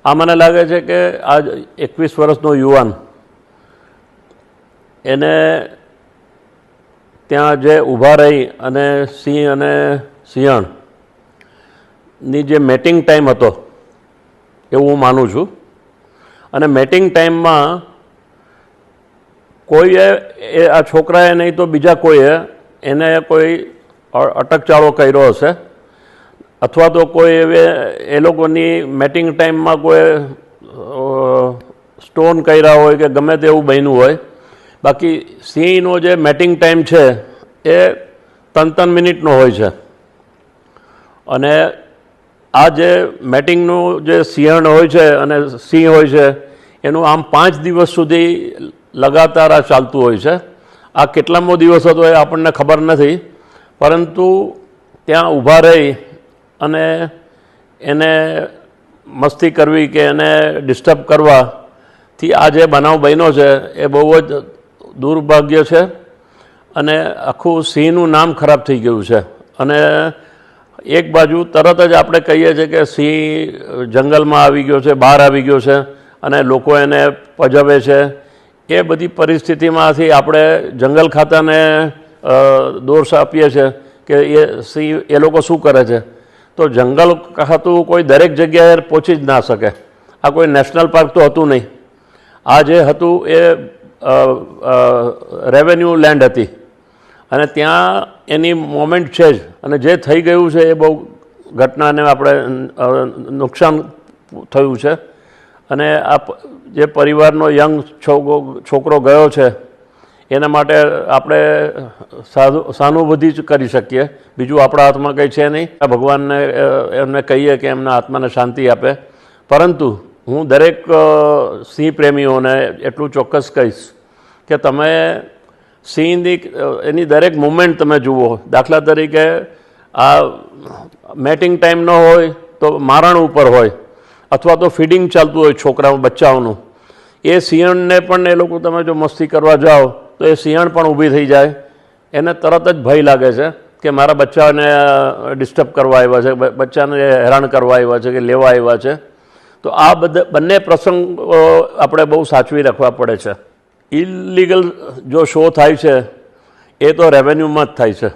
આ મને લાગે છે કે આ 21 વર્ષનો યુવાન એને ત્યાં જે ઊભા રહી અને સિંહ અને સિંહણની જે મેટિંગ ટાઈમ હતો એવું હું માનું છું. અને મેટિંગ ટાઈમમાં કોઈએ આ છોકરાએ નહીં તો બીજા કોઈએ એને કોઈ અટકચાળો કર્યો હશે, અથવા તો કોઈ એ લોકોની મેટિંગ ટાઈમમાં કોઈ સ્ટોન કર્યા હોય કે ગમે તેવું બન્યું હોય. બાકી સિંહનો જે મેટિંગ ટાઈમ છે એ 3 મિનિટનો હોય છે. અને આ જે મેટિંગનું જે સિંહણ હોય છે અને સિંહ હોય છે એનું આમ 5 દિવસ સુધી લગાતાર આ ચાલતું હોય છે. આ કેટલામો દિવસ હતો એ આપણને ખબર નથી, પરંતુ ત્યાં ઊભા રહી અને એને મસ્તી કરવી કે એને ડિસ્ટર્બ કરવાથી આ જે બનાવ બન્યો છે એ બહુ જ દુર્ભાગ્ય છે. અને આખું સિંહનું નામ ખરાબ થઈ ગયું છે. અને એક બાજુ તરત જ આપણે કહીએ છીએ કે સિંહ જંગલમાં આવી ગયો છે, બહાર આવી ગયો છે અને લોકો એને પજવે છે. એ બધી પરિસ્થિતિમાંથી આપણે જંગલ ખાતાને દોષ આપીએ છીએ કે સિંહ એ લોકો શું કરે છે. તો જંગલ ખાતું કોઈ દરેક જગ્યાએ પહોંચી જ ના શકે. આ કોઈ નેશનલ પાર્ક તો હતું નહીં. આ જે હતું એ રેવન્યુ લેન્ડ હતી અને ત્યાં એની મોમેન્ટ છે જ. અને જે થઈ ગયું છે એ બહુ ઘટનાને આપણે નુકસાન થયું છે. અને આ જે પરિવારનો યંગ છોકરો ગયો છે એના માટે આપણે સહાનુભૂતિ જ કરી શકીએ. બીજું આપણા હાથમાં કંઈ છે નહીં. ભગવાનને એમને કહીએ કે એમના આત્માને શાંતિ આપે. પરંતુ હું દરેક સિંહ પ્રેમીઓને એટલું ચોક્કસ કહીશ કે તમે સિંહની એની દરેક મુવમેન્ટ તમે જુઓ. દાખલા તરીકે આ મેટિંગ ટાઈમ ન હોય તો મારણ ઉપર હોય અથવા તો ફીડિંગ ચાલતું હોય છોકરાઓ બચ્ચાઓનું, એ સિંહણને પણ એ લોકો તમે જો મસ્તી કરવા જાઓ તો એ સિંહણ પણ ઊભી થઈ જાય. એને તરત જ ભય લાગે છે કે મારા બચ્ચાને ડિસ્ટર્બ કરવા આવ્યા છે, બચ્ચાને હેરાન કરવા આવ્યા છે કે લેવા આવ્યા છે. તો આ બંને પ્રસંગો આપણે બહુ સાચવી રાખવા પડે છે. ઇલીગલ જો શો થાય છે એ તો રેવન્યુમાં જ થાય છે,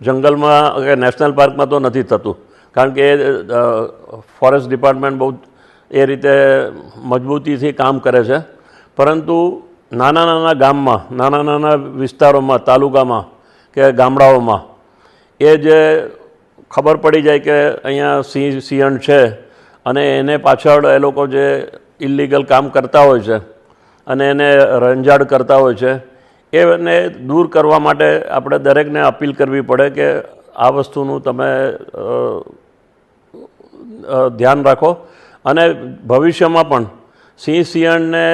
જંગલમાં કે નેશનલ પાર્કમાં તો નથી થતું. કારણ કે ફોરેસ્ટ ડિપાર્ટમેન્ટ બહુ એ રીતે મજબૂતીથી કામ કરે છે. પરંતુ નાના નાના ગામમાં, નાના નાના વિસ્તારોમાં, તાલુકામાં કે ગામડાઓમાં એ જે ખબર પડી જાય કે અહીંયા સિંહણ છે અને એને પાછળ એ લોકો જે ઇલીગલ કામ કરતા હોય છે અને એને રંજાડ કરતા હોય છે, એને દૂર કરવા માટે આપણે દરેકને અપીલ કરવી પડે કે આ વસ્તુનું તમે ધ્યાન રાખો. અને ભવિષ્યમાં પણ સિંહણને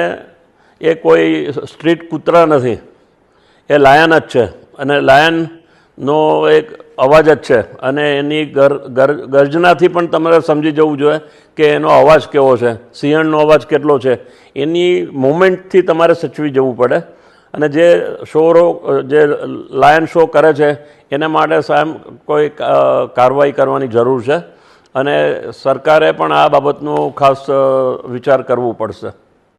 એ કોઈ સ્ટ્રીટ કૂતરા નથી, એ લાયન જ છે. અને લાયનનો એક અવાજ જ છે. અને એની ગર્જનાથી પણ તમારે સમજી જવું જોઈએ કે એનો અવાજ કેવો છે, સિંહણનો અવાજ કેટલો છે. એની મુવમેન્ટથી તમારે સચવી જવું પડે. અને જે જે લાયન શો કરે છે એના માટે કોઈ કાર્યવાહી કરવાની જરૂર છે. અને સરકારે પણ આ બાબતનો ખાસ વિચાર કરવો પડશે.